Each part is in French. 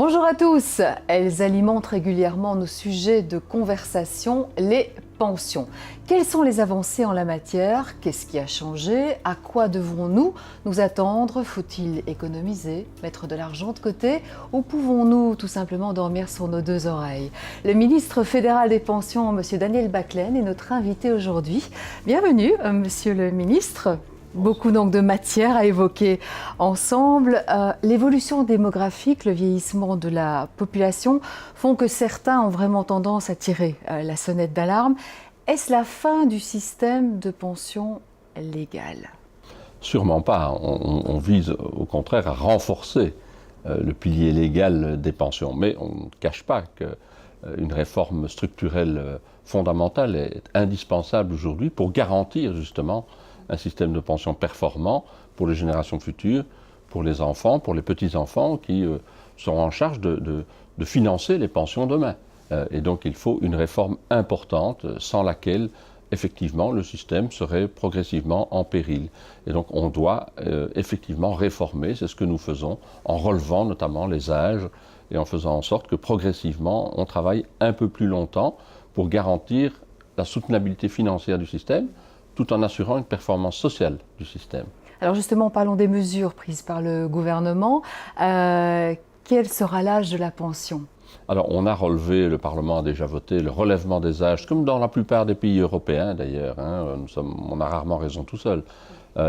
Bonjour à tous, elles alimentent régulièrement nos sujets de conversation, les pensions. Quelles sont les avancées en la matière? Qu'est-ce qui a changé? À quoi devrons-nous nous attendre? Faut-il économiser, mettre de l'argent de côté? Ou pouvons-nous tout simplement dormir sur nos deux oreilles? Le ministre fédéral des pensions, M. Daniel Baqlen, est notre invité aujourd'hui. Bienvenue, Monsieur le ministre. Beaucoup donc de matières à évoquer ensemble. L'évolution démographique, le vieillissement de la population font que certains ont vraiment tendance à tirer la sonnette d'alarme. Est-ce la fin du système de pension légale? Sûrement pas. On vise au contraire à renforcer le pilier légal des pensions. Mais on ne cache pas qu'une réforme structurelle fondamentale est indispensable aujourd'hui pour garantir justement un système de pension performant pour les générations futures, pour les enfants, pour les petits-enfants qui seront en charge de financer les pensions demain. Et donc il faut une réforme importante sans laquelle effectivement le système serait progressivement en péril. Et donc on doit effectivement réformer, c'est ce que nous faisons, en relevant notamment les âges et en faisant en sorte que progressivement on travaille un peu plus longtemps pour garantir la soutenabilité financière du système, tout en assurant une performance sociale du système. Alors justement, parlons des mesures prises par le gouvernement. Quel sera l'âge de la pension? Alors on a relevé, le Parlement a déjà voté le relèvement des âges, comme dans la plupart des pays européens d'ailleurs, on a rarement raison tout seul.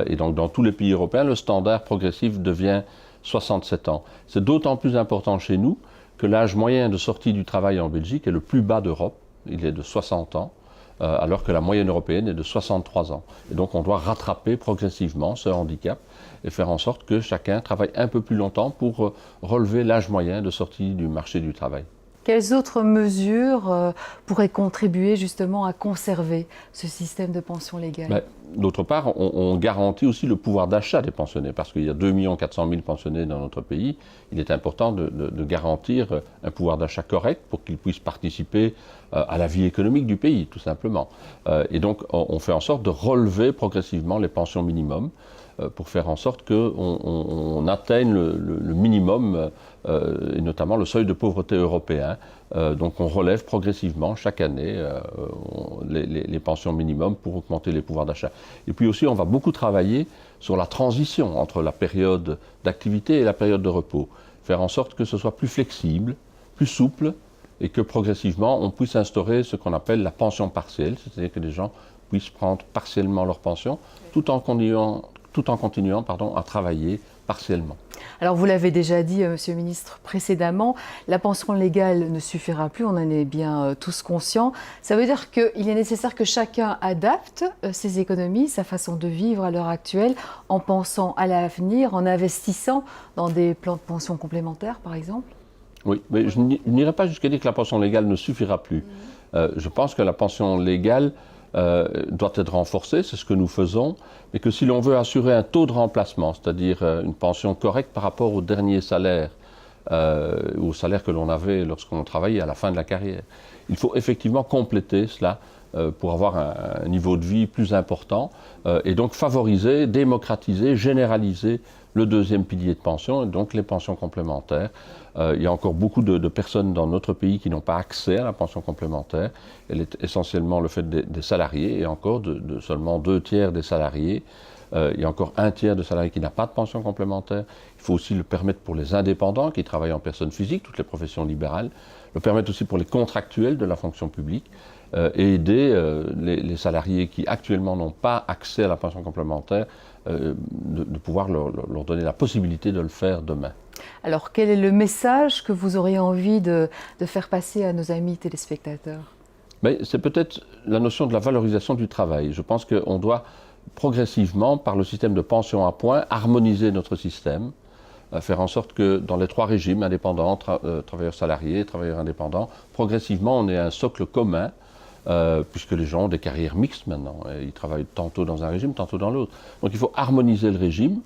Et donc dans tous les pays européens, le standard progressif devient 67 ans. C'est d'autant plus important chez nous que l'âge moyen de sortie du travail en Belgique est le plus bas d'Europe, il est de 60 ans. Alors que la moyenne européenne est de 63 ans. Et donc on doit rattraper progressivement ce handicap et faire en sorte que chacun travaille un peu plus longtemps pour relever l'âge moyen de sortie du marché du travail. Quelles autres mesures pourraient contribuer justement à conserver ce système de pension légale? D'autre part, on garantit aussi le pouvoir d'achat des pensionnés, parce qu'il y a 2 400 000 pensionnés dans notre pays. Il est important de garantir un pouvoir d'achat correct pour qu'ils puissent participer à la vie économique du pays, tout simplement. Et donc, on fait en sorte de relever progressivement les pensions minimums pour faire en sorte qu'on atteigne le minimum, et notamment le seuil de pauvreté européen. Donc on relève progressivement chaque année les pensions minimums pour augmenter les pouvoirs d'achat. Et puis aussi, on va beaucoup travailler sur la transition entre la période d'activité et la période de repos. Faire en sorte que ce soit plus flexible, plus souple, et que progressivement, on puisse instaurer ce qu'on appelle la pension partielle, c'est-à-dire que les gens puissent prendre partiellement leur pension, tout en continuant à travailler partiellement. Alors vous l'avez déjà dit, Monsieur le ministre, précédemment, la pension légale ne suffira plus, on en est bien tous conscients. Ça veut dire qu'il est nécessaire que chacun adapte ses économies, sa façon de vivre à l'heure actuelle, en pensant à l'avenir, en investissant dans des plans de pension complémentaires, par exemple? Oui, mais je n'irai pas jusqu'à dire que la pension légale ne suffira plus. Je pense que la pension légale doit être renforcée, c'est ce que nous faisons, mais que si l'on veut assurer un taux de remplacement, c'est-à-dire une pension correcte par rapport au dernier salaire, au salaire que l'on avait lorsqu'on travaillait à la fin de la carrière, il faut effectivement compléter cela pour avoir un niveau de vie plus important et donc favoriser, démocratiser, généraliser le deuxième pilier de pension, et donc les pensions complémentaires. Il y a encore beaucoup de personnes dans notre pays qui n'ont pas accès à la pension complémentaire. Elle est essentiellement le fait des salariés, et encore de seulement 2/3 des salariés. Il y a encore 1/3 de salariés qui n'ont pas de pension complémentaire. Il faut aussi le permettre pour les indépendants qui travaillent en personne physique, toutes les professions libérales. Le permettre aussi pour les contractuels de la fonction publique. Et aider les salariés qui actuellement n'ont pas accès à la pension complémentaire, de pouvoir leur donner la possibilité de le faire demain. Alors quel est le message que vous auriez envie de faire passer à nos amis téléspectateurs? C'est peut-être la notion de la valorisation du travail. Je pense qu'on doit progressivement, par le système de pension à points, harmoniser notre système, faire en sorte que dans les 3 régimes, indépendants, travailleurs salariés, travailleurs indépendants, progressivement on ait un socle commun, puisque les gens ont des carrières mixtes maintenant. Ils travaillent tantôt dans un régime, tantôt dans l'autre. Donc il faut harmoniser le régime.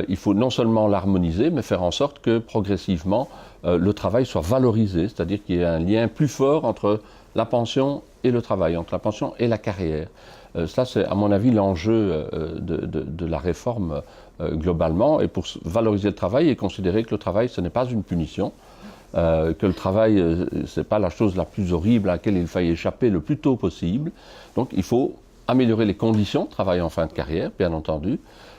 Il faut non seulement l'harmoniser, mais faire en sorte que progressivement le travail soit valorisé, c'est-à-dire qu'il y ait un lien plus fort entre la pension et le travail, entre la pension et la carrière. Ça, c'est à mon avis l'enjeu de la réforme globalement, et pour valoriser le travail et considérer que le travail, ce n'est pas une punition, que le travail, ce n'est pas la chose la plus horrible à laquelle il faille échapper le plus tôt possible. Donc il faut améliorer les conditions de travail en fin de carrière, bien entendu,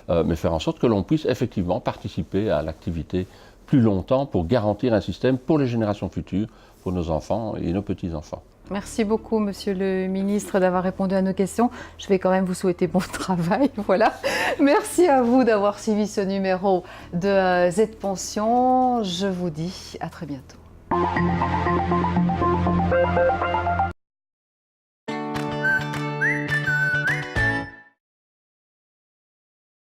mais faire en sorte que l'on puisse effectivement participer à l'activité plus longtemps pour garantir un système pour les générations futures, pour nos enfants et nos petits-enfants. Merci beaucoup, Monsieur le Ministre, d'avoir répondu à nos questions. Je vais quand même vous souhaiter bon travail. Voilà. Merci à vous d'avoir suivi ce numéro de Z Pension. Je vous dis à très bientôt.